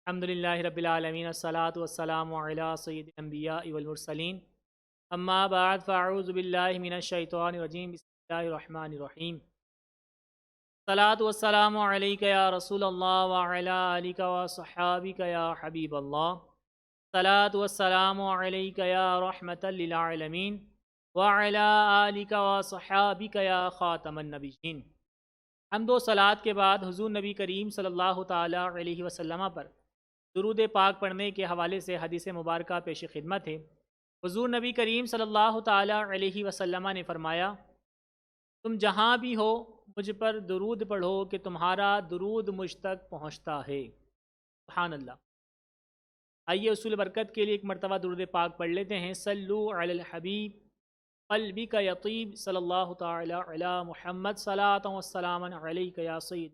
الحمدللہ رب العالمین الصلاۃ والسلام علی سید الانبیاء والمرسلین اما بعد فاعوذ باللہ من الشیطان الرجیم بسم اللہ الرحمن الرحیم الصلاۃ والسلام علیک یا رسول اللہ وعلی آلک وصحابک یا حبیب اللہ الصلاۃ والسلام علیک یا رحمۃ للعالمین وعلی آلک وصحابک یا خاتم النبیین۔ حمد و صلوات کے بعد حضور نبی کریم صلی اللہ تعالی علیہ وسلم پر درود پاک پڑھنے کے حوالے سے حدیث مبارکہ پیش خدمت ہے۔ حضور نبی کریم صلی اللہ تعالی علیہ وسلم نے فرمایا، تم جہاں بھی ہو مجھ پر درود پڑھو کہ تمہارا درود مجھ تک پہنچتا ہے۔ سبحان اللہ۔ آئیے اصول برکت کے لیے ایک مرتبہ درود پاک پڑھ لیتے ہیں۔ صلو علی الحبیب قلبی کا یطیب صلی اللہ تعالی علی محمد صلاۃ و سلام علیک یا سید۔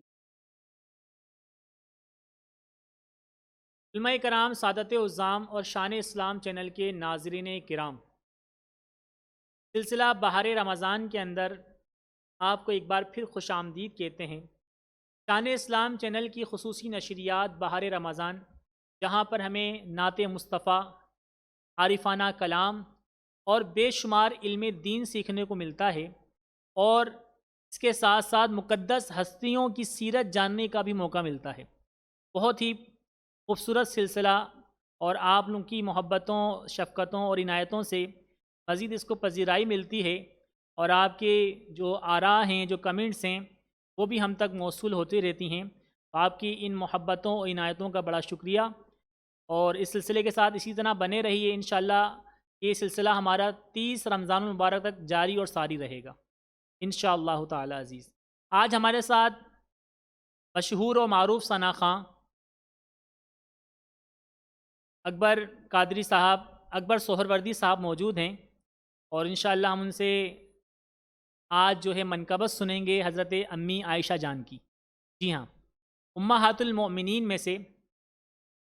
علماء کرام، سعادت عظام اور شان اسلام چینل کے ناظرین کرام، سلسلہ بہار رمضان کے اندر آپ کو ایک بار پھر خوش آمدید کہتے ہیں۔ شان اسلام چینل کی خصوصی نشریات بہار رمضان، جہاں پر ہمیں نعت مصطفیٰ، عارفانہ کلام اور بے شمار علم دین سیکھنے کو ملتا ہے، اور اس کے ساتھ ساتھ مقدس ہستیوں کی سیرت جاننے کا بھی موقع ملتا ہے۔ بہت ہی خوبصورت سلسلہ، اور آپ لوگوں کی محبتوں، شفقتوں اور عنایتوں سے مزید اس کو پذیرائی ملتی ہے، اور آپ کے جو آراء ہیں، جو کمنٹس ہیں، وہ بھی ہم تک موصول ہوتی رہتی ہیں۔ آپ کی ان محبتوں اور عنایتوں کا بڑا شکریہ، اور اس سلسلے کے ساتھ اسی طرح بنے رہیے۔ انشاءاللہ یہ سلسلہ ہمارا 30 رمضان المبارک تک جاری اور ساری رہے گا انشاءاللہ تعالی عزیز۔ آج ہمارے ساتھ مشہور و معروف ثنا خواں اکبر قادری صاحب، اکبر سہروردی صاحب موجود ہیں، اور انشاءاللہ ہم ان سے آج جو ہے منقبت سنیں گے حضرت امی عائشہ جان کی۔ جی ہاں، امہات المؤمنین میں سے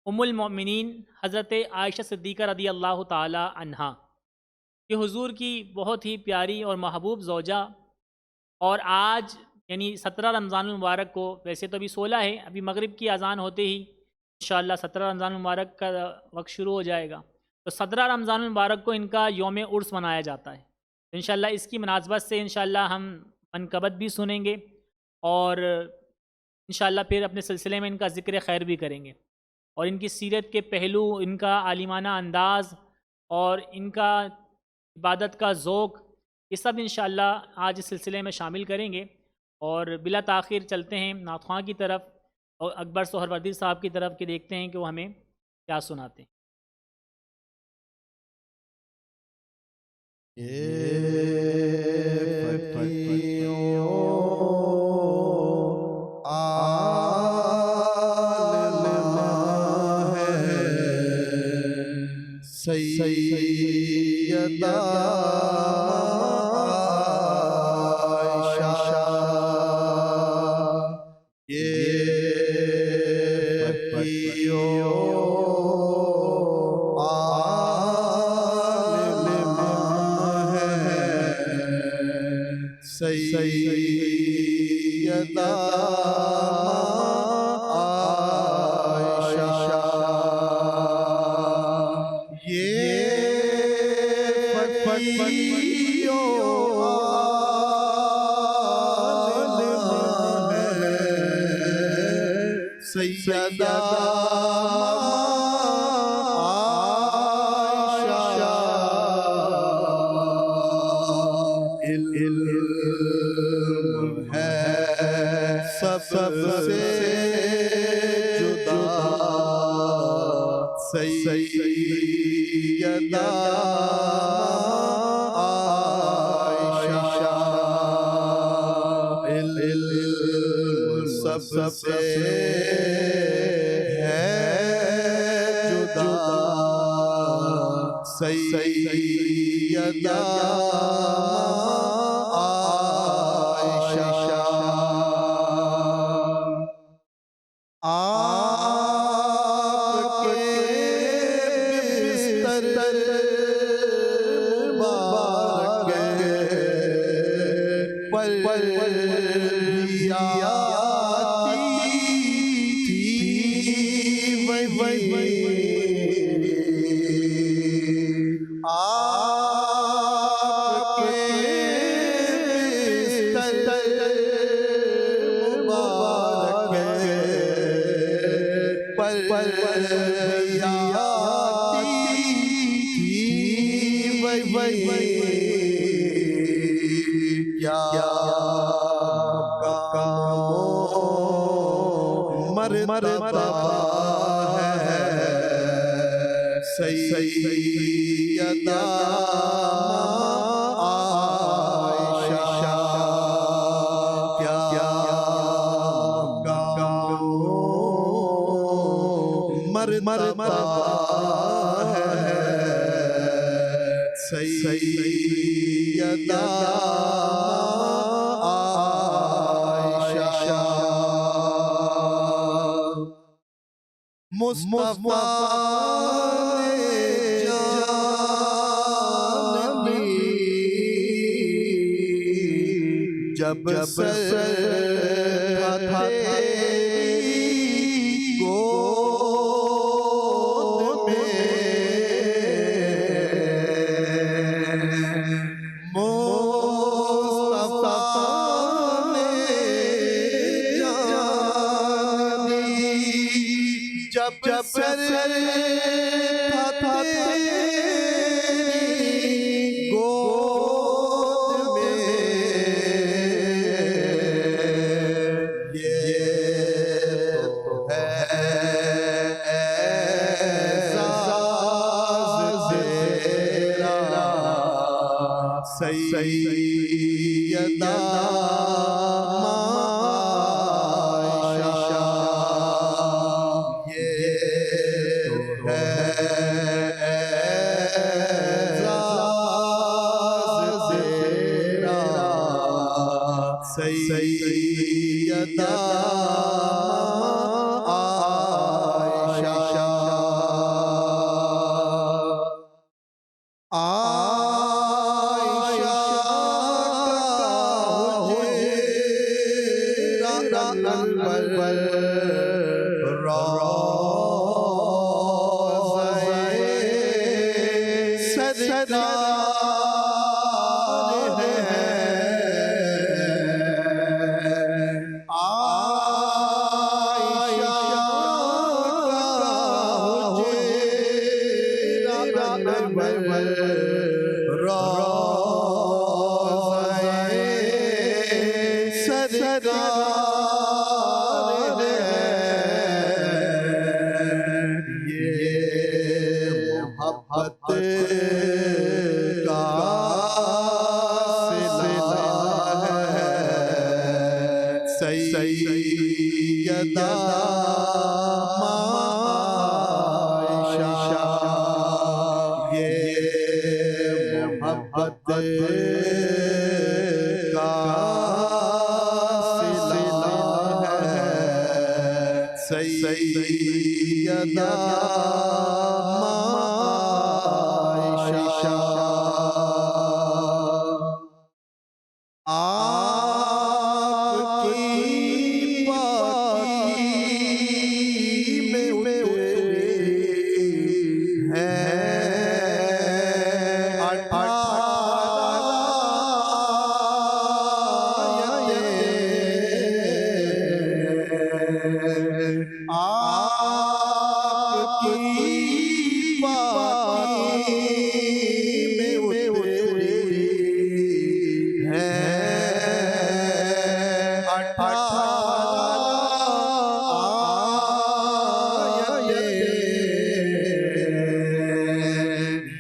ام المؤمنین حضرت عائشہ صدیقہ رضی اللہ تعالی عنہا، کہ حضور کی بہت ہی پیاری اور محبوب زوجہ، اور آج یعنی 17 رمضان المبارک کو، ویسے تو ابھی 16 ہے، ابھی مغرب کی اذان ہوتے ہی انشاءاللہ 17 رمضان المبارک کا وقت شروع ہو جائے گا، تو 17 رمضان المبارک کو ان کا یوم عرس منایا جاتا ہے۔ انشاءاللہ اس کی مناسبت سے انشاءاللہ ہم منقبت بھی سنیں گے، اور انشاءاللہ پھر اپنے سلسلے میں ان کا ذکر خیر بھی کریں گے، اور ان کی سیرت کے پہلو، ان کا عالمانہ انداز اور ان کا عبادت کا ذوق، یہ سب انشاءاللہ آج اس سلسلے میں شامل کریں گے۔ اور بلا تاخیر چلتے ہیں نعت خواں کی طرف، اور اکبر سہروردی صاحب کی طرف، کہ دیکھتے ہیں کہ وہ ہمیں کیا سناتے ہیں۔ سیدہ عائشہ، یہ پتیوں عالم ہے، سیدہ عائشہ، یہ پتیوں عالم ہے، سیدہ عائشہ، علم ہے سب سے جدا، سیدہ عائشہ، علم سب سے ہے جدا، سیدہ عائشہ، آپ کے بستر مبارک بھی آتی تھی وہی آپ کے بستر مبارک پر بھی آتی تھی وہی کیا مرتبہ ہے سیدہ عائشہ کیا مرتبہ ہے سیدہ عائشہ مصطفیٰ جان جب سر تھا تیری گود میں مصطفیٰ نے جانی جب سر تھا تیری گود میں یہ تو ہے اعزاز تیرا سیدہ عائشہ یہ تو ہے اعزاز تیرا سیدہ عائشہ محبت کا سلسلہ ہے سیدہ عائشہ یہ محبت کا سلسلہ ہے سیدہ آپ کی پاکی میں ہے 18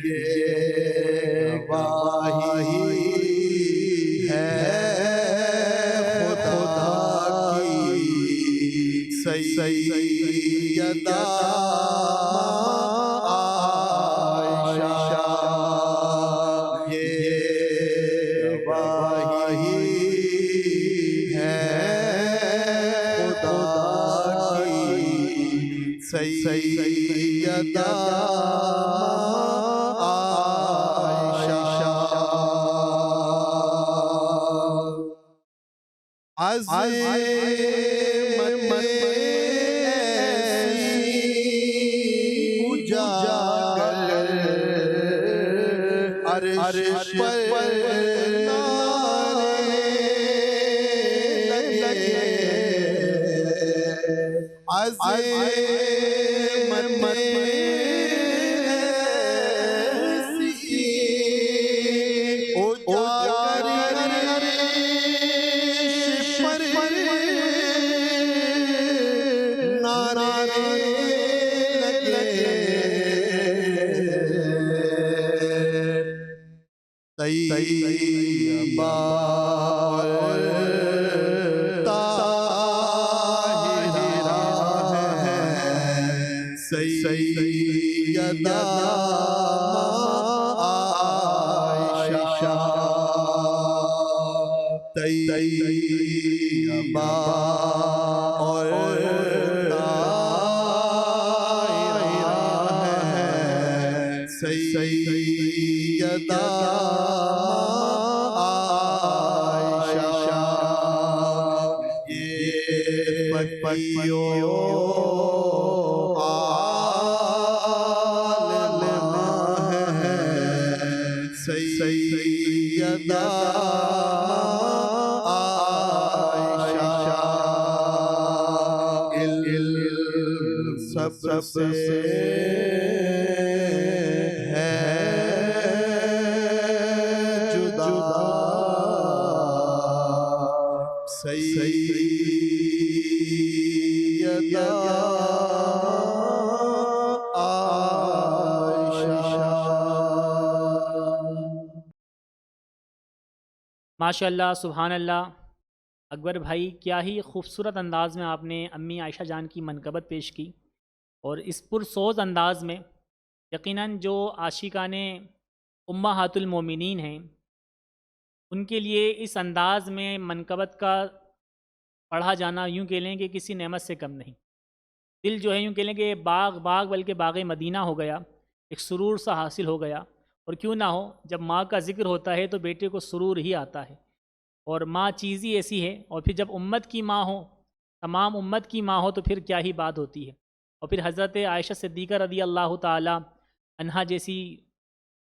آپ کی پاکی میں سیدہ عائشہ یہ گواہی ہے خدا کی سیدہ عائشہ عظمت ایسی اجاگر عرش پر نعرے لگے، عظمت ایسی اجاگر عرش پر نعرے لگے، طیبہ اور طاہرہ ہے سیدہ عائشہ، طیبہ اور طاہرہ ہے سیدہ عائشہ، یہ پکیو عالمہ ہے سیدہ عائشہ، علم سب سے ہے جدا سیدہ عائشہ۔ ماشاء اللہ، سبحان اللہ۔ اکبر بھائی، کیا ہی خوبصورت انداز میں آپ نے امی عائشہ جان کی منقبت پیش کی، اور اس پرسوز انداز میں یقیناً جو عاشقان امہات المومنین ہیں ان کے لیے اس انداز میں منقبت کا پڑھا جانا یوں کہہ لیں کہ کسی نعمت سے کم نہیں۔ دل جو ہے یوں کہہ لیں کہ باغ بلکہ باغ مدینہ ہو گیا، ایک سرور سا حاصل ہو گیا۔ اور کیوں نہ ہو، جب ماں کا ذکر ہوتا ہے تو بیٹے کو سرور ہی آتا ہے، اور ماں چیز ہی ایسی ہے، اور پھر جب امت کی ماں ہو، تمام امت کی ماں ہو، تو پھر کیا ہی بات ہوتی ہے۔ اور پھر حضرت عائشہ صدیقہ رضی اللہ تعالی عنہا جیسی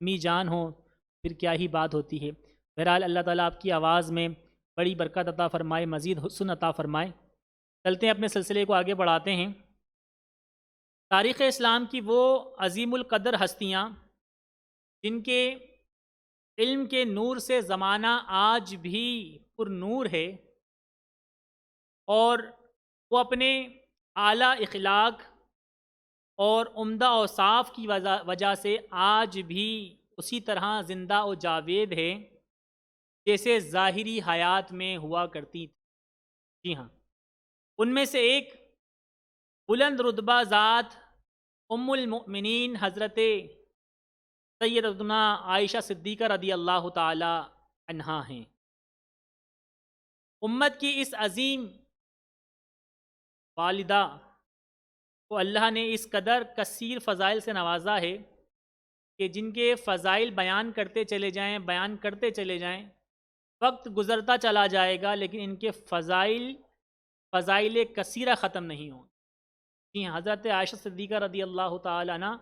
امی جان ہو، پھر کیا ہی بات ہوتی ہے۔ بہرحال اللہ تعالیٰ آپ کی آواز میں بڑی برکت عطا فرمائے، مزید حسن عطا فرمائے۔ چلتے ہیں، اپنے سلسلے کو آگے بڑھاتے ہیں۔ تاریخ اسلام کی وہ عظیم القدر ہستیاں جن کے علم کے نور سے زمانہ آج بھی پر نور ہے، اور وہ اپنے اعلیٰ اخلاق اور عمدہ اوصاف کی وجہ سے آج بھی اسی طرح زندہ و جاوید ہے جیسے ظاہری حیات میں ہوا کرتی تھی۔ جی ہاں، ان میں سے ایک بلند رتبہ ذات ام المؤمنین حضرت سیدتنا عائشہ صدیقہ رضی اللہ تعالی عنہا ہیں۔ امت کی اس عظیم والدہ کو اللہ نے اس قدر کثیر فضائل سے نوازا ہے کہ جن کے فضائل بیان کرتے چلے جائیں، وقت گزرتا چلا جائے گا، لیکن ان کے فضائل کثیرہ ختم نہیں ہوں۔ جی ہاں، حضرت عائشہ صدیقہ رضی اللہ تعالی عنہ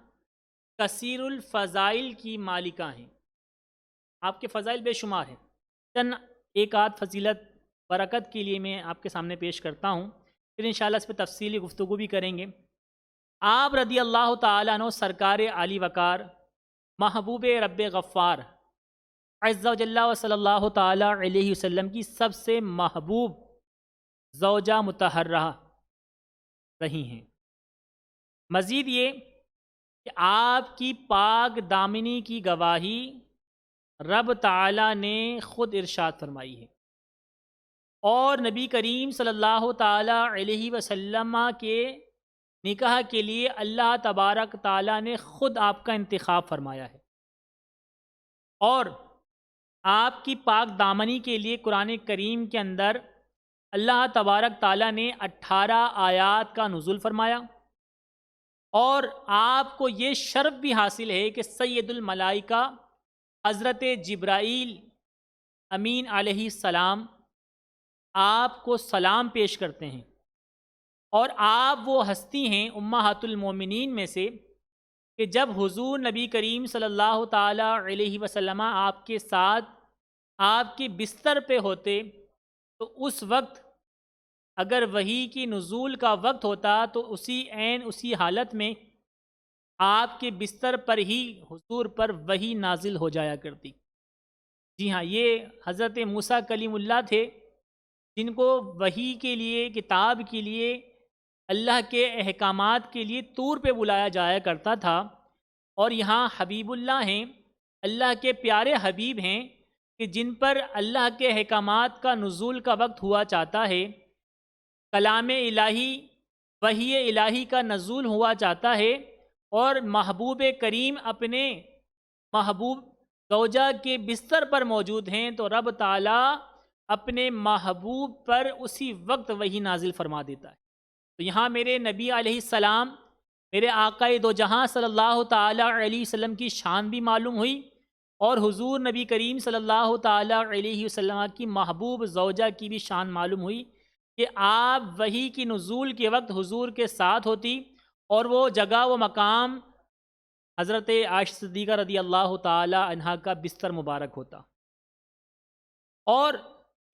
کثیر الفضائل کی مالکہ ہیں، آپ کے فضائل بے شمار ہیں۔ چند ایک آدھ فضیلت برکت کے لیے میں آپ کے سامنے پیش کرتا ہوں، پھر انشاءاللہ اس پہ تفصیلی گفتگو بھی کریں گے۔ آپ رضی اللہ تعالی عنہ سرکار عالی وقار، محبوب رب غفار عز و جل و صلی اللہ تعالی علیہ وسلم کی سب سے محبوب زوجہ مطہرہ رہی ہیں۔ مزید یہ کہ آپ کی پاک دامنی کی گواہی رب تعالی نے خود ارشاد فرمائی ہے، اور نبی کریم صلی اللہ تعالی علیہ وسلم کے نکاح کے لیے اللہ تبارک تعالی نے خود آپ کا انتخاب فرمایا ہے، اور آپ کی پاک دامنی کے لیے قرآن کریم کے اندر اللہ تبارک تعالی نے 18 آیات کا نزول فرمایا، اور آپ کو یہ شرف بھی حاصل ہے کہ سید الملائکہ حضرت جبرائیل امین علیہ السلام آپ کو سلام پیش کرتے ہیں، اور آپ وہ ہستی ہیں امہات المومنین میں سے کہ جب حضور نبی کریم صلی اللہ تعالیٰ علیہ وسلم آپ کے ساتھ آپ کے بستر پہ ہوتے تو اس وقت اگر وحی کی نزول کا وقت ہوتا تو اسی حالت میں آپ کے بستر پر ہی حضور پر وحی نازل ہو جایا کرتی۔ جی ہاں، یہ حضرت موسیٰ کلیم اللہ تھے جن کو وحی کے لیے، کتاب کے لیے، اللہ کے احکامات کے لیے طور پہ بلایا جایا کرتا تھا، اور یہاں حبیب اللہ ہیں، اللہ کے پیارے حبیب ہیں کہ جن پر اللہ کے احکامات کا نزول کا وقت ہوا چاہتا ہے، کلام الہی، وحی الہی کا نزول ہوا چاہتا ہے، اور محبوب کریم اپنے محبوب زوجہ کے بستر پر موجود ہیں، تو رب تعالیٰ اپنے محبوب پر اسی وقت وحی نازل فرما دیتا ہے۔ تو یہاں میرے نبی علیہ السلام، میرے آقا دو جہاں صلی اللہ تعالیٰ علیہ وسلم کی شان بھی معلوم ہوئی، اور حضور نبی کریم صلی اللہ تعالیٰ علیہ وسلم کی محبوب زوجہ کی بھی شان معلوم ہوئی کہ آپ وحی کی نزول کے وقت حضور کے ساتھ ہوتی، اور وہ جگہ و مقام حضرت عائشہ صدیقہ رضی اللہ تعالی عنہا کا بستر مبارک ہوتا۔ اور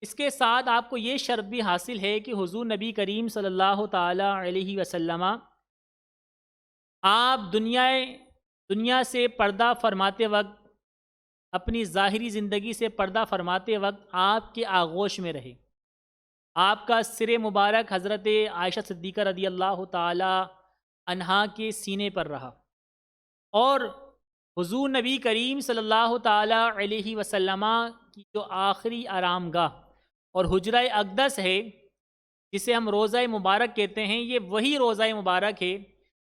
اس کے ساتھ آپ کو یہ شرط بھی حاصل ہے کہ حضور نبی کریم صلی اللہ تعالی علیہ وسلم آپ دنیا سے پردہ فرماتے وقت، اپنی ظاہری زندگی سے پردہ فرماتے وقت آپ کے آغوش میں رہے، آپ کا سر مبارک حضرت عائشہ صدیقہ رضی اللہ تعالی عنہا کے سینے پر رہا، اور حضور نبی کریم صلی اللہ تعالی علیہ وسلم کی جو آخری آرام گاہ اور حجرہ اقدس ہے، جسے ہم روضہ مبارک کہتے ہیں، یہ وہی روضہ مبارک ہے،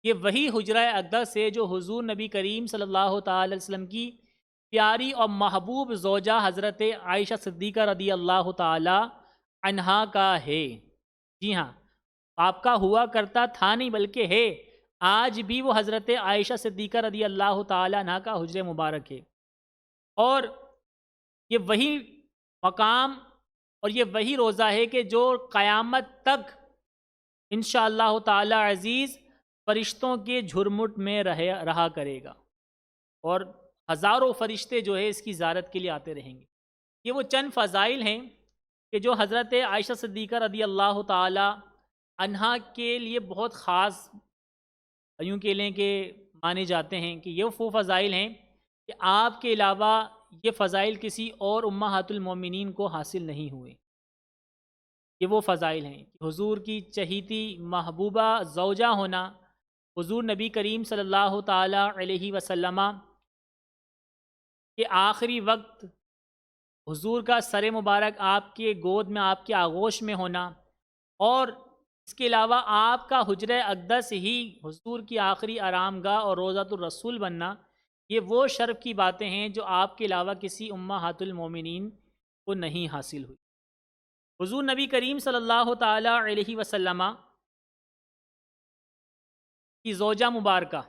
یہ وہی حجرہ اقدس ہے جو حضور نبی کریم صلی اللہ تعالی علیہ وسلم کی پیاری اور محبوب زوجہ حضرت عائشہ صدیقہ رضی اللہ تعالی عنہا کا ہے۔ جی ہاں، آپ کا ہوا کرتا تھا نہیں بلکہ ہے، آج بھی وہ حضرت عائشہ صدیقہ رضی اللہ تعالی عنہا کا حجر مبارک ہے، اور یہ وہی مقام اور یہ وہی روضہ ہے کہ جو قیامت تک انشاءاللہ تعالی عزیز فرشتوں کے جھرمٹ میں رہا کرے گا، اور ہزاروں فرشتے جو ہے اس کی زیارت کے لیے آتے رہیں گے۔ یہ وہ چند فضائل ہیں کہ جو حضرت عائشہ صدیقہ رضی اللہ تعالی عنہا کے لیے بہت خاص، یوں کہہ لیں کہ مانے جاتے ہیں کہ یہ وہ فضائل ہیں کہ آپ کے علاوہ یہ فضائل کسی اور امہات المومنین کو حاصل نہیں ہوئے۔ یہ وہ فضائل ہیں کہ حضور کی چہیتی محبوبہ زوجہ ہونا، حضور نبی کریم صلی اللہ تعالی علیہ وسلم کہ آخری وقت حضور کا سر مبارک آپ کے گود میں، آپ کے آغوش میں ہونا، اور اس کے علاوہ آپ کا حجرہ اقدس ہی حضور کی آخری آرام گاہ اور روضۃ الرسول بننا، یہ وہ شرف کی باتیں ہیں جو آپ کے علاوہ کسی امہات المومنین کو نہیں حاصل ہوئی۔ حضور نبی کریم صلی اللہ تعالی علیہ وسلم کی زوجہ مبارکہ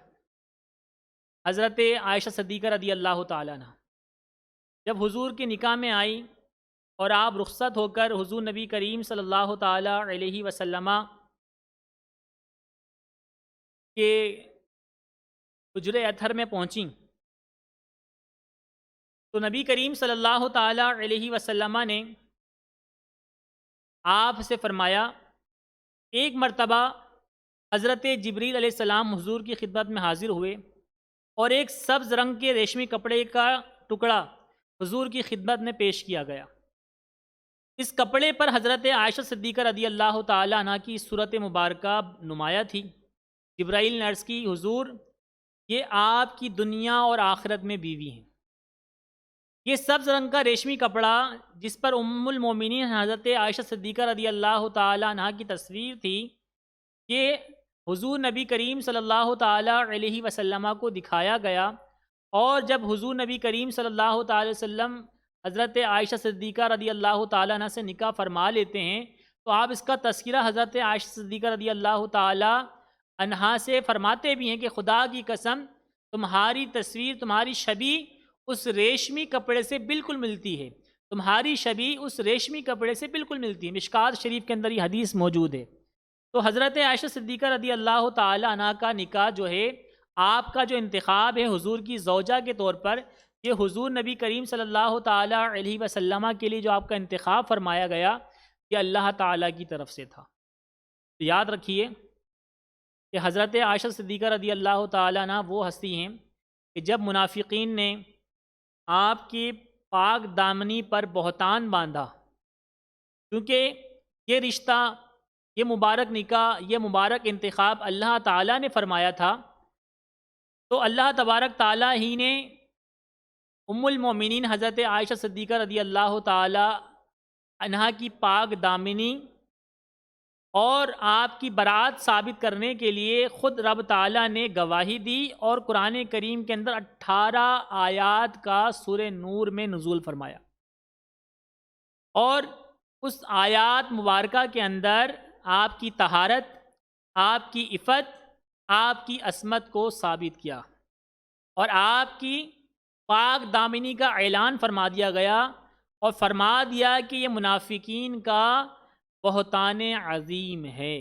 حضرت عائشہ صدیقہ رضی اللہ تعالیٰ عنہ جب حضور کے نکاح میں آئی اور آپ رخصت ہو کر حضور نبی کریم صلی اللہ تعالی علیہ وسلم کے حجر اطہر میں پہنچیں تو نبی کریم صلی اللہ تعالی علیہ وسلم نے آپ سے فرمایا، ایک مرتبہ حضرت جبریل علیہ السلام حضور کی خدمت میں حاضر ہوئے، اور ایک سبز رنگ کے ریشمی کپڑے کا ٹکڑا حضور کی خدمت میں پیش کیا گیا۔ اس کپڑے پر حضرت عائشہ صدیقہ رضی اللہ تعالی عنہ کی صورت مبارکہ نمایاں تھی۔ جبرائیل نے عرض کی، حضور یہ آپ کی دنیا اور آخرت میں بیوی ہیں۔ یہ سبز رنگ کا ریشمی کپڑا جس پر ام المومنین حضرت عائشہ صدیقہ رضی اللہ تعالی عنہ کی تصویر تھی، یہ حضور نبی کریم صلی اللہ تعالی علیہ وسلم کو دکھایا گیا، اور جب حضور نبی کریم صلی اللہ تعالی وسلم حضرت عائشہ صدیقہ رضی اللہ تعالی عنہ سے نکاح فرما لیتے ہیں تو آپ اس کا تذکرہ حضرت عائشہ صدیقہ رضی اللہ تعالی عنہا سے فرماتے بھی ہیں کہ خدا کی قسم تمہاری تصویر، تمہاری شبیہ اس ریشمی کپڑے سے بالکل ملتی ہے تمہاری شبیہ اس ریشمی کپڑے سے بالکل ملتی ہے۔ مشکات شریف کے اندر یہ حدیث موجود ہے۔ تو حضرت عائشہ صدیقہ رضی اللہ تعالی عنہ کا نکاح جو ہے، آپ کا جو انتخاب ہے حضور کی زوجہ کے طور پر، یہ حضور نبی کریم صلی اللہ تعالی علیہ وسلم کے لیے جو آپ کا انتخاب فرمایا گیا، یہ اللہ تعالیٰ کی طرف سے تھا۔ تو یاد رکھیے کہ حضرت عائشہ صدیقہ رضی اللہ تعالیٰ عنہ وہ ہستی ہیں کہ جب منافقین نے آپ کی پاک دامنی پر بہتان باندھا، کیونکہ یہ رشتہ، یہ مبارک نکاح، یہ مبارک انتخاب اللہ تعالیٰ نے فرمایا تھا، تو اللہ تبارک تعالیٰ ہی نے ام المومنین حضرت عائشہ صدیقہ رضی اللہ تعالی عنہا کی پاک دامنی اور آپ کی برات ثابت کرنے کے لیے خود رب تعالیٰ نے گواہی دی، اور قرآن کریم کے اندر 18 آیات کا سورہ نور میں نزول فرمایا، اور اس آیات مبارکہ کے اندر آپ کی طہارت، آپ کی عفت، آپ کی عصمت کو ثابت کیا، اور آپ کی پاک دامنی کا اعلان فرما دیا گیا، اور فرما دیا کہ یہ منافقین کا بہتان عظیم ہے۔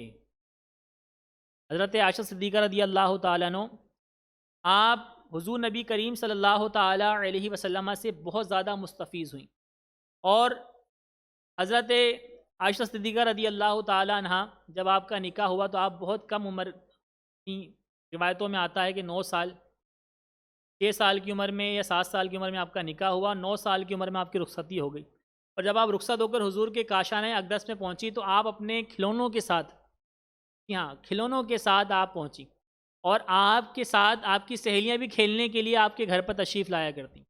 حضرت عائشہ صدیقہ رضی اللہ تعالیٰ عنہ آپ حضور نبی کریم صلی اللہ تعالیٰ علیہ وسلم سے بہت زیادہ مستفیض ہوئیں، اور حضرت عائشہ صدیقہ رضی اللہ تعالیٰ عنہ جب آپ کا نکاح ہوا تو آپ بہت کم عمر تھیں۔ روایتوں میں آتا ہے کہ 9 سال، 6 سال کی عمر میں یا 7 سال کی عمر میں آپ کا نکاح ہوا، 9 سال کی عمر میں آپ کی رخصتی ہو گئی، اور جب آپ رخصت ہو کر حضور کے کاشانہ اقدس میں پہنچی تو آپ اپنے کھلونوں کے ساتھ، کھلونوں کے ساتھ آپ پہنچی، اور آپ کے ساتھ آپ کی سہیلیاں بھی کھیلنے کے لیے آپ کے گھر پر تشریف لایا کرتیں۔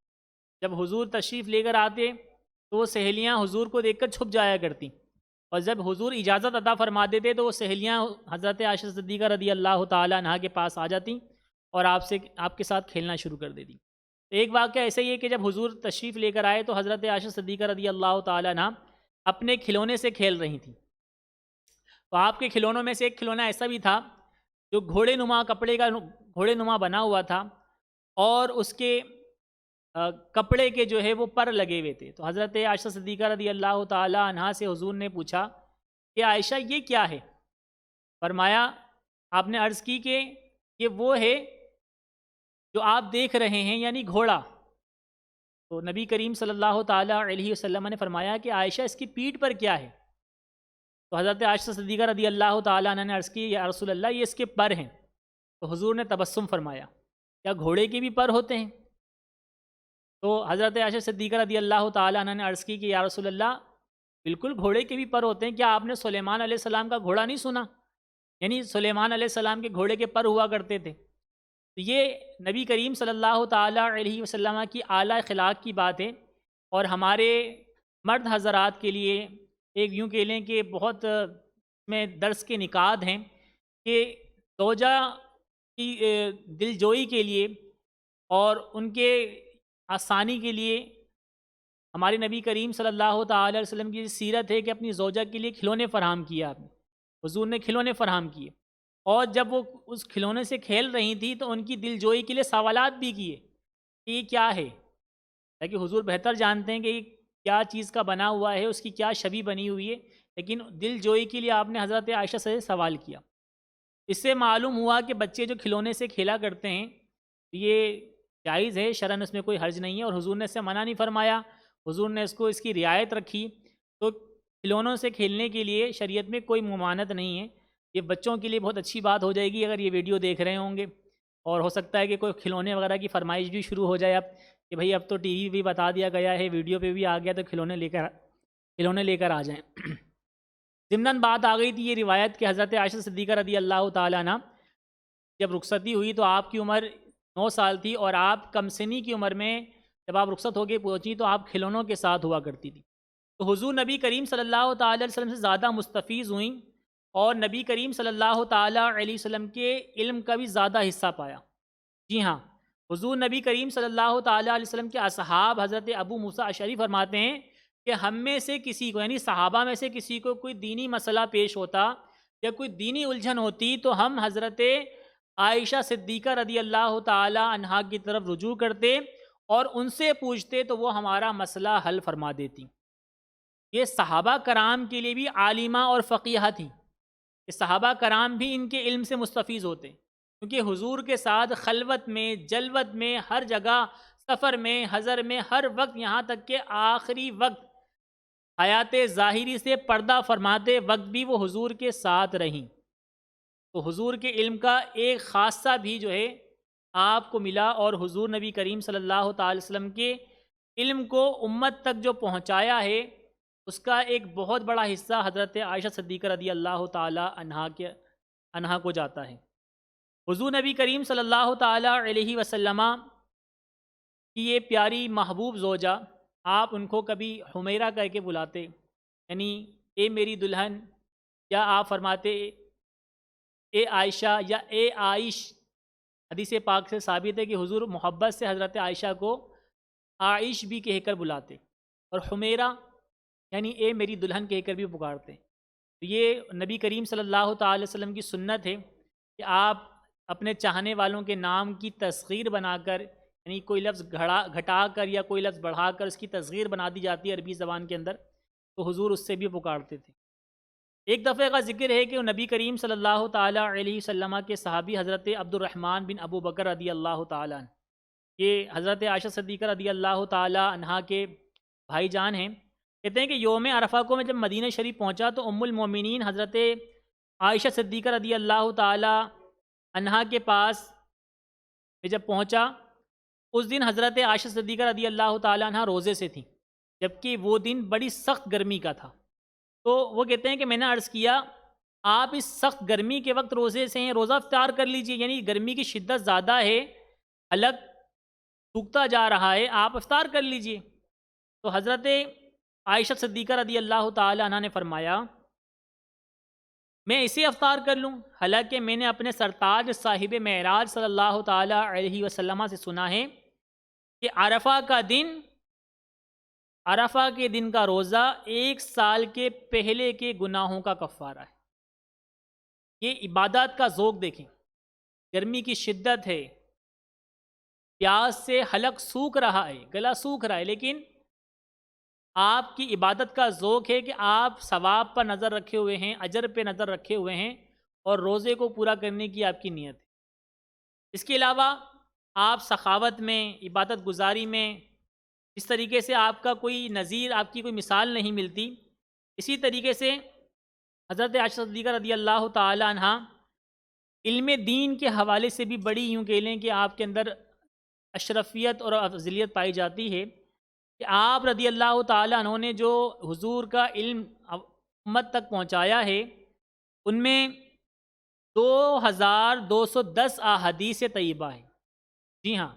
جب حضور تشریف لے کر آتے تو وہ سہیلیاں حضور کو دیکھ کر چھپ جایا کرتیں، اور جب حضور اجازت عطا فرما دیتے تو وہ سہیلیاں حضرت عائشہ صدیقہ رضی اللہ تعالیٰ عنہ کے پاس آ جاتیں اور آپ کے ساتھ کھیلنا شروع کر دیتی۔ ایک واقعہ ایسا ہی ہے کہ جب حضور تشریف لے کر آئے تو حضرت عائشہ صدیقہ رضی اللہ تعالیٰ عنہ اپنے کھلونے سے کھیل رہی تھیں، تو آپ کے کھلونوں میں سے ایک کھلونا ایسا بھی تھا جو گھوڑے نما کپڑے کا گھوڑے نما بنا ہوا تھا، اور اس کے کپڑے کے جو ہے وہ پر لگے ہوئے تھے۔ تو حضرت عائشہ صدیقہ رضی اللہ تعالیٰ عنہ سے حضور نے پوچھا کہ عائشہ یہ کیا ہے؟ فرمایا، آپ نے عرض کی کہ یہ وہ ہے جو آپ دیکھ رہے ہیں، یعنی گھوڑا۔ تو نبی کریم صلی اللہ تعالیٰ علیہ وسلم نے فرمایا کہ عائشہ اس کی پیٹھ پر کیا ہے؟ تو حضرت عائشہ صدیقہ رضی اللہ تعالیٰ عنہ نے عرض کی، یا رسول اللہ یہ اس کے پر ہیں۔ تو حضور نے تبسم فرمایا، کیا گھوڑے کے بھی پر ہوتے ہیں؟ تو حضرت عائشہ صدیقہ رضی اللہ تعالیٰ عنہ نے عرض کی کہ یا رسول اللہ بالکل گھوڑے کے بھی پر ہوتے ہیں، کیا آپ نے سلیمان علیہ السلام کا گھوڑا نہیں سنا؟ یعنی سلیمان علیہ السلام کے گھوڑے کے پر ہوا کرتے تھے۔ تو یہ نبی کریم صلی اللہ تعالیٰ علیہ وسلم کی اعلیٰ اخلاق کی بات ہے، اور ہمارے مرد حضرات کے لیے ایک یوں کہہ لیں کہ بہت میں درس کے نکات ہیں کہ زوجہ کی دل جوئی کے لیے اور ان کے آسانی کے لیے ہمارے نبی کریم صلی اللہ تعالی علیہ وسلم کی سیرت ہے کہ اپنی زوجہ کے لیے کھلونے فراہم کیے آپ نے، حضور نے کھلونے فراہم کیے، اور جب وہ اس کھلونے سے کھیل رہی تھی تو ان کی دل جوئی کے لیے سوالات بھی کیے کہ یہ کیا ہے، تاکہ حضور بہتر جانتے ہیں کہ یہ کیا چیز کا بنا ہوا ہے، اس کی کیا شبیہ بنی ہوئی ہے، لیکن دل جوئی کے لیے آپ نے حضرت عائشہ سے سوال کیا۔ اس سے معلوم ہوا کہ بچے جو کھلونے سے کھیلا کرتے ہیں یہ جائز ہے، شرعاً اس میں کوئی حرج نہیں ہے، اور حضور نے اس سے منع نہیں فرمایا، حضور نے اس کی رعایت رکھی۔ تو کھلونوں سے کھیلنے کے لیے شریعت میں کوئی ممانعت نہیں ہے۔ یہ بچوں کے لیے بہت اچھی بات ہو جائے گی اگر یہ ویڈیو دیکھ رہے ہوں گے، اور ہو سکتا ہے کہ کوئی کھلونے وغیرہ کی فرمائش بھی شروع ہو جائے اب کہ بھئی اب تو ٹی وی بھی بتا دیا گیا ہے، ویڈیو پہ بھی آ گیا، تو کھلونے لے کر آ جائیں۔ ضمناً بات آ گئی تھی یہ روایت کہ حضرت عائشہ صدیقہ رضی اللہ تعالیٰ عنہ جب رخصتی ہوئی تو آپ کی عمر 9 سال تھی، اور آپ کم سنی کی عمر میں جب آپ رخصت ہو کے پہنچی تو آپ کھلونوں کے ساتھ ہوا کرتی تھی۔ تو حضور نبی کریم صلی اللہ تعالی علیہ وسلم سے زیادہ مستفیض ہوئیں، اور نبی کریم صلی اللہ تعالی علیہ وسلم کے علم کا بھی زیادہ حصہ پایا۔ جی ہاں، حضور نبی کریم صلی اللہ تعالی علیہ وسلم کے اصحاب حضرت ابو موسیٰ اشعری فرماتے ہیں کہ ہم میں سے کسی کو، یعنی صحابہ میں سے کسی کو کوئی دینی مسئلہ پیش ہوتا یا کوئی دینی الجھن ہوتی تو ہم حضرت عائشہ صدیقہ رضی اللہ تعالی عنہا کی طرف رجوع کرتے اور ان سے پوچھتے تو وہ ہمارا مسئلہ حل فرما دیتی۔ یہ صحابہ کرام کے لیے بھی عالمہ اور فقیہہ تھیں کہ صحابہ کرام بھی ان کے علم سے مستفیض ہوتے، کیونکہ حضور کے ساتھ خلوت میں، جلوت میں، ہر جگہ، سفر میں، حضر میں، ہر وقت، یہاں تک کہ آخری وقت حیات ظاہری سے پردہ فرماتے وقت بھی وہ حضور کے ساتھ رہیں۔ تو حضور کے علم کا ایک خاصہ بھی جو ہے آپ کو ملا، اور حضور نبی کریم صلی اللہ تعالی وسلم کے علم کو امت تک جو پہنچایا ہے، اس کا ایک بہت بڑا حصہ حضرت عائشہ صدیقہ رضی اللہ تعالی عنہا کو جاتا ہے۔ حضور نبی کریم صلی اللہ تعالی علیہ وسلم کی یہ پیاری محبوب زوجہ، آپ ان کو کبھی حمیرہ کہہ کے بلاتے، یعنی اے میری دلہن، یا آپ فرماتے اے عائشہ یا اے عائش۔ حدیث پاک سے ثابت ہے کہ حضور محبت سے حضرت عائشہ کو عائش بھی کہہ کر بلاتے، اور حمیرہ یعنی اے میری دلہن کہہ کر بھی پکارتے۔ تو یہ نبی کریم صلی اللہ تعالی وسلم کی سنت ہے کہ آپ اپنے چاہنے والوں کے نام کی تصغیر بنا کر، یعنی کوئی لفظ گھٹا کر یا کوئی لفظ بڑھا کر اس کی تصغیر بنا دی جاتی ہے عربی زبان کے اندر، تو حضور اس سے بھی پکارتے تھے۔ ایک دفعہ کا ذکر ہے کہ وہ نبی کریم صلی اللہ تعالیٰ علیہ وسلم کے صحابی حضرت عبد الرحمن بن ابو بکر رضی اللہ تعالیٰ عنہ، یہ حضرت عائشہ صدیقہ رضی اللہ تعالیٰ عنہا کے بھائی جان ہیں، کہتے ہیں کہ یوم عرفہ کو میں جب مدینہ شریف پہنچا تو ام المومنین حضرت عائشہ صدیقہ رضی اللہ تعالیٰ عنہا کے پاس میں جب پہنچا، اس دن حضرت عائشہ صدیقہ رضی اللہ تعالیٰ عنہا روزے سے تھیں، جبکہ وہ دن بڑی سخت گرمی کا تھا۔ تو وہ کہتے ہیں کہ میں نے عرض کیا آپ اس سخت گرمی کے وقت روزے سے ہیں، روزہ افطار کر لیجئے، یعنی گرمی کی شدت زیادہ ہے، حلق سوکھتا جا رہا ہے، آپ افطار کر لیجئے۔ تو حضرت عائشہ صدیقہ رضی اللہ تعالی عنہ نے فرمایا میں اسے افطار کر لوں، حالانکہ میں نے اپنے سرتاج صاحب معراج صلی اللہ تعالی علیہ وسلم سے سنا ہے کہ عرفہ کے دن کا روزہ 1 سال کے پہلے کے گناہوں کا کفارہ ہے۔ یہ عبادات کا ذوق دیکھیں، گرمی کی شدت ہے، پیاس سے حلق سوکھ رہا ہے، گلا سوکھ رہا ہے، لیکن آپ کی عبادت کا ذوق ہے کہ آپ ثواب پر نظر رکھے ہوئے ہیں، اجر پہ نظر رکھے ہوئے ہیں، اور روزے کو پورا کرنے کی آپ کی نیت ہے۔ اس کے علاوہ آپ سخاوت میں، عبادت گزاری میں، اس طریقے سے آپ کا کوئی نظیر، آپ کی کوئی مثال نہیں ملتی۔ اسی طریقے سے حضرت عائشہ صدیقہ رضی اللہ تعالی عنہ علم دین کے حوالے سے بھی بڑی یوں کہہ لیں کہ آپ کے اندر اشرفیت اور افضلیت پائی جاتی ہے کہ آپ رضی اللہ تعالی عنہ نے جو حضور کا علم امت تک پہنچایا ہے، ان میں 2210 احادیث طیبہ ہیں۔ جی ہاں،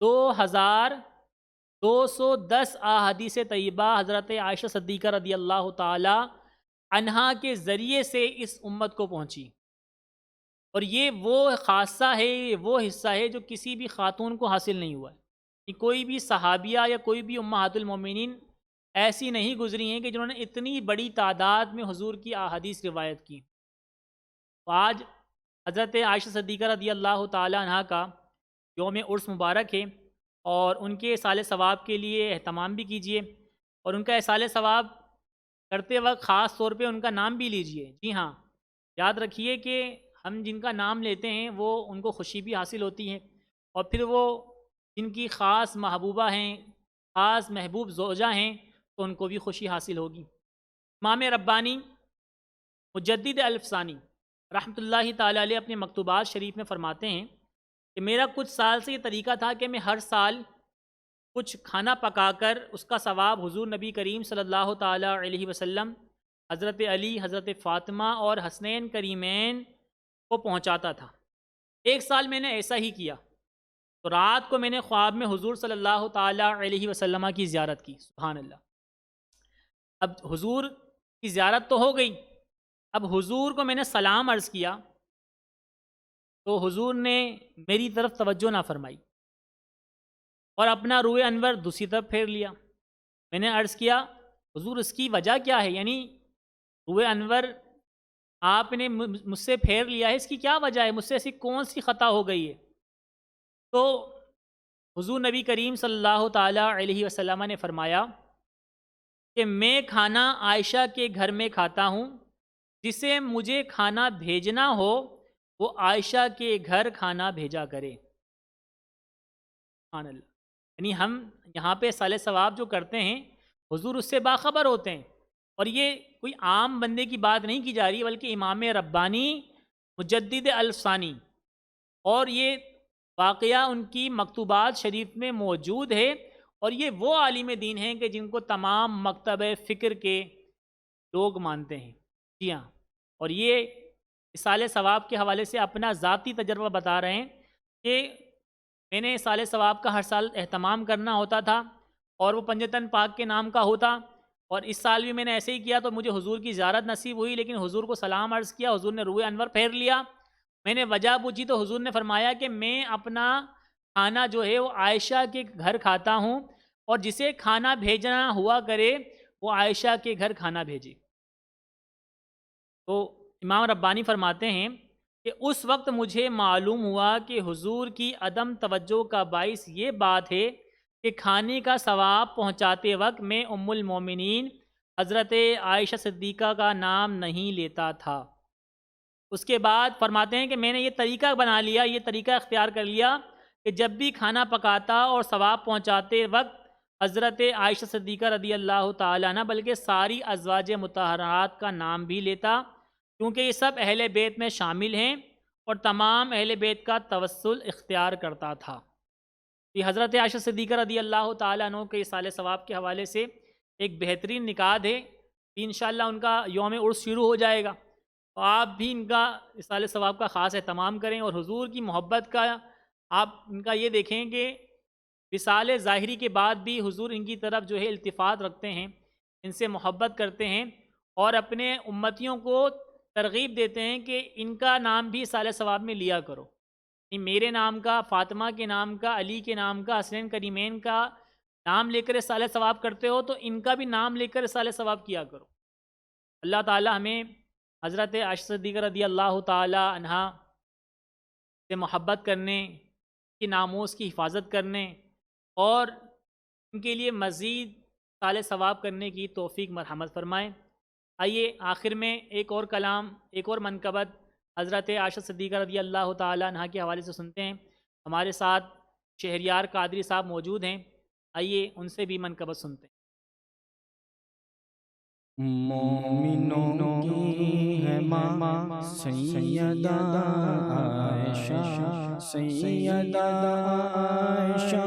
2210 احادیث طیبہ حضرت عائشہ صدیقہ رضی اللہ تعالی عنہا کے ذریعے سے اس امت کو پہنچی، اور یہ وہ خاصہ ہے، یہ وہ حصہ ہے جو کسی بھی خاتون کو حاصل نہیں ہوا ہے۔ کوئی بھی صحابیہ یا کوئی بھی امہات المومنین ایسی نہیں گزری ہیں کہ جنہوں نے اتنی بڑی تعداد میں حضور کی احادیث روایت کی۔ تو آج حضرت عائشہ صدیقہ رضی اللہ تعالی عنہا کا یوم عرس مبارک ہے، اور ان کے اصال ثواب کے لیے اہتمام بھی کیجیے، اور ان کا اصال ثواب کرتے وقت خاص طور پہ ان کا نام بھی لیجیے۔ جی ہاں، یاد رکھیے کہ ہم جن کا نام لیتے ہیں وہ ان کو خوشی بھی حاصل ہوتی ہے، اور پھر وہ جن کی خاص محبوبہ ہیں، خاص محبوب زوجہ ہیں، تو ان کو بھی خوشی حاصل ہوگی۔ امام ربانی مجدد الفسانی رحمۃ اللہ تعالی علیہ اپنے مکتوبات شریف میں فرماتے ہیں کہ میرا کچھ سال سے یہ طریقہ تھا کہ میں ہر سال کچھ کھانا پکا کر اس کا ثواب حضور نبی کریم صلی اللہ تعالی علیہ وسلم، حضرت علی، حضرت فاطمہ اور حسنین کریمین کو پہنچاتا تھا۔ ایک سال میں نے ایسا ہی کیا، تو رات کو میں نے خواب میں حضور صلی اللہ تعالی علیہ وسلم کی زیارت کی۔ سبحان اللہ۔ اب حضور کی زیارت تو ہو گئی، اب حضور کو میں نے سلام عرض کیا تو حضور نے میری طرف توجہ نہ فرمائی، اور اپنا روئے انور دوسری طرف پھیر لیا۔ میں نے عرض کیا حضور اس کی وجہ کیا ہے، یعنی روئے انور آپ نے مجھ سے پھیر لیا ہے، اس کی کیا وجہ ہے، مجھ سے ایسی کون سی خطا ہو گئی ہے؟ تو حضور نبی کریم صلی اللہ تعالیٰ علیہ وسلم نے فرمایا کہ میں کھانا عائشہ کے گھر میں کھاتا ہوں، جسے مجھے کھانا بھیجنا ہو وہ عائشہ کے گھر کھانا بھیجا کرے۔ سبحان اللہ۔ یعنی ہم یہاں پہ صالح ثواب جو کرتے ہیں حضور اس سے باخبر ہوتے ہیں، اور یہ کوئی عام بندے کی بات نہیں کی جا رہی، بلکہ امام ربانی مجدد الفسانی، اور یہ واقعہ ان کی مکتوبات شریف میں موجود ہے، اور یہ وہ عالم دین ہیں کہ جن کو تمام مکتب فکر کے لوگ مانتے ہیں۔ جی ہاں، اور یہ صالح ثواب کے حوالے سے اپنا ذاتی تجربہ بتا رہے ہیں کہ میں نے صالح ثواب کا ہر سال اہتمام کرنا ہوتا تھا، اور وہ پنجتن پاک کے نام کا ہوتا، اور اس سال بھی میں نے ایسے ہی کیا تو مجھے حضور کی زیارت نصیب ہوئی، لیکن حضور کو سلام عرض کیا، حضور نے روح انور پھیر لیا۔ میں نے وجہ پوچھی تو حضور نے فرمایا کہ میں اپنا کھانا جو ہے وہ عائشہ کے گھر کھاتا ہوں، اور جسے کھانا بھیجنا ہوا کرے وہ عائشہ کے گھر کھانا بھیجے۔ تو امام ربانی فرماتے ہیں کہ اس وقت مجھے معلوم ہوا کہ حضور کی عدم توجہ کا باعث یہ بات ہے کہ کھانے کا ثواب پہنچاتے وقت میں ام المومنین حضرت عائشہ صدیقہ کا نام نہیں لیتا تھا۔ اس کے بعد فرماتے ہیں کہ میں نے یہ طریقہ بنا لیا، یہ طریقہ اختیار کر لیا کہ جب بھی کھانا پکاتا اور ثواب پہنچاتے وقت حضرت عائشہ صدیقہ رضی اللہ تعالیٰ عنہ بلکہ ساری ازواج مطہرات کا نام بھی لیتا، کیونکہ یہ سب اہل بیت میں شامل ہیں، اور تمام اہل بیت کا توسل اختیار کرتا تھا۔ یہ حضرت عائشہ صدیقہ رضی اللہ تعالیٰ عنہ کے صالح ثواب کے حوالے سے ایک بہترین نکات ہے، انشاءاللہ ان کا یوم عرس شروع ہو جائے گا، تو آپ بھی ان کا صالح ثواب کا خاص اہتمام کریں، اور حضور کی محبت کا آپ ان کا یہ دیکھیں کہ وصال ظاہری کے بعد بھی حضور ان کی طرف جو ہے التفات رکھتے ہیں، ان سے محبت کرتے ہیں، اور اپنے امتیوں کو ترغیب دیتے ہیں کہ ان کا نام بھی صالح ثواب میں لیا کرو، میرے نام کا، فاطمہ کے نام کا، علی کے نام کا، حسنین کریمین کا نام لے کر صالح ثواب کرتے ہو تو ان کا بھی نام لے کر صالح ثواب کیا کرو۔ اللہ تعالی ہمیں حضرت عائشہ صدیقہ رضی اللہ تعالی عنہا سے محبت کرنے کی، ناموس کی حفاظت کرنے اور ان کے لیے مزید صالح ثواب کرنے کی توفیق مرحمت فرمائیں۔ آئیے آخر میں ایک اور کلام، ایک اور منقبت حضرت عائشہ صدیقہ رضی اللہ تعالیٰ عنہ کے حوالے سے سنتے ہیں۔ ہمارے ساتھ شہریار قادری صاحب موجود ہیں، آئیے ان سے بھی منقبت سنتے ہیں۔ مومنوں کی ہے ماں سیدہ عائشہ، سیدہ عائشہ،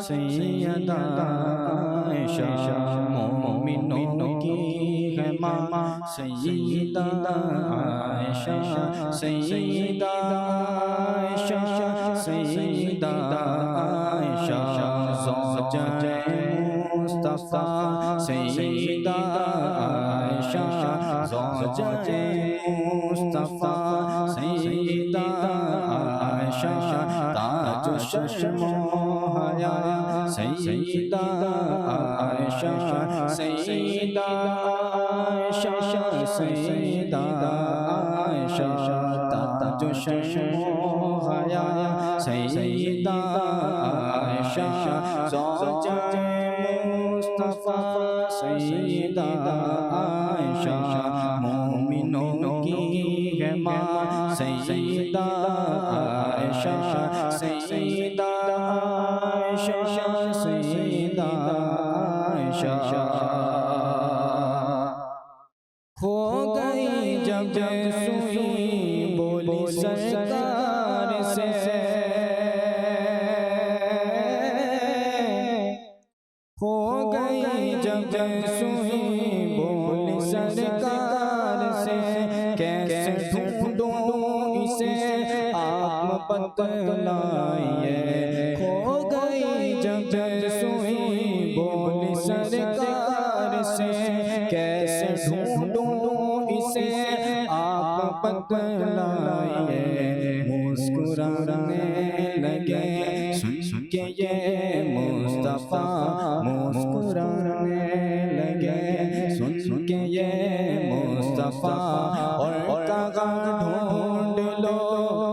سیدہ عائشہ، مومنوں کی ہے ماں سیدہ عائشہ، سیدہ عائشہ، سیدہ عائشہ، زوجہ مصطفیٰ سیدہ عائشہ، زوجہ مصطفیٰ سیدہ عائشہ، تاج شرم و حیا سیدہ عائشہ، سیدہ عائشہ، سیدہ عائشہ، تاج شرم و حیا سیدہ عائشہ، زوجہ مصطفیٰ سیدہ عائشہ، مومنوں کی ہے ماں سیدہ عائشہ، سیدہ عائشہ، سیدہ عائشہ، ہو گئی جب سوئی بولی سرکار سے، ہو گئی جب سوئی بولی سرکار سے، کیسے ڈھونڈوں اسے آپ بتلائیے، ہو گئی جب سوئی بولی سرکار سے، کیسے ڈھونڈوں اسے آپ بتلائیے، مسکرانے لگے سن کے یہ مصطفیٰ، مسکرانے لگے سن کے یہ مصطفیٰ، اور کہاں ڈھونڈ لو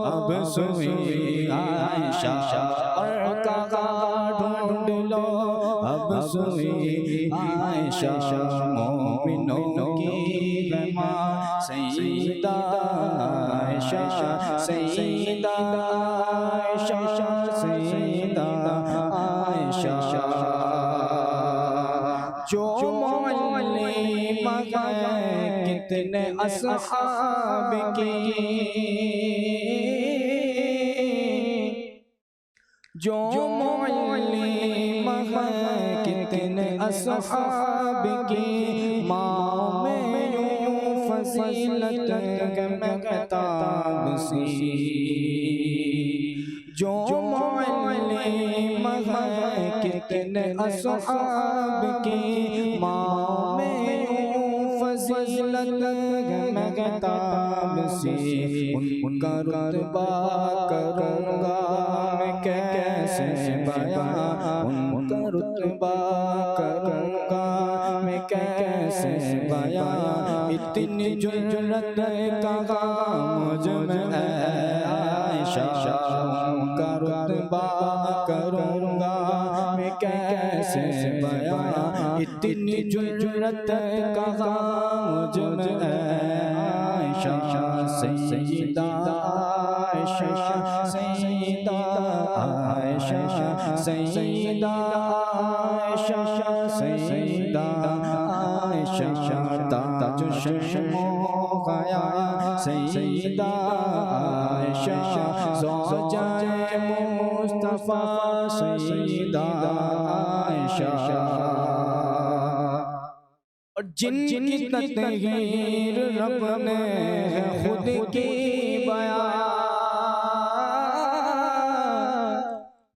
اب سوئی عائشہ، اور کہاں سوئی عائشہ مومنوں کی رحمہ سیدہ عائشہ سیدہ عائشہ سیدہ عائشہ جو معلمہ ہے کتنے اصحاب کی جو معلمہ ہے کتنے اصحاب کی ماں میں یوں فضیلت مہتاب سی جو معلمہ ہے کتنے اصحاب کی ماں میں یوں فضیلت مہتاب سی ان کا رتبہ کروں گا میں کیسے بیان ان کا رتبہ کروں گا میں کیسے بیان اتنی جرت کہاں مجھ میں ہے عائشہ ان کا رتبہ کروں گا میں کیسے بیان اتنی جرت کہاں مجھ میں ہے عائشہ سیدہ عائشہ سیدہ عائشہ سیدہ عائشہ سیدہ عائشہ تاج شرم و حیا سیدہ عائشہ زوجہ مصطفیٰ سیدہ عائشہ اور جن کی تطہیر رب نے ہے خود کی بیان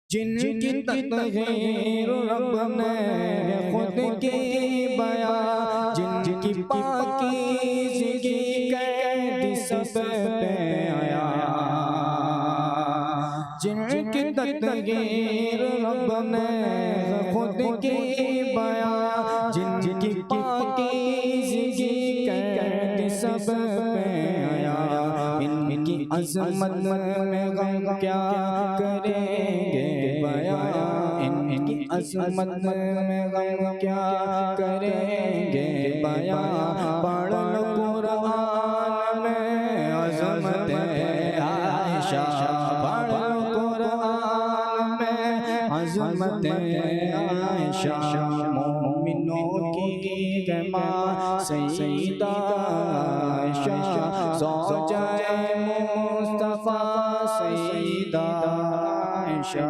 جن کی تطہیر رب نے ہے خود کی بیان جن کی پاکیزگی قید سب پہ آیا جن کی تطہیر رب نے ہے خود کی بیان جن کی پاکیزگی قید سب پہ آیا ان کی عظمت میں غم کیا کریں گے بیان ان کی عظمت میں غم کیا کریں گے بیان پڑھ لو قرآن میں عظمت عائشہ پڑھ لو قرآن میں عظمت عائشہ مومنوں کی رحمہ سیدہ عائشہ زوجہ مصطفیٰ سیدہ عائشہ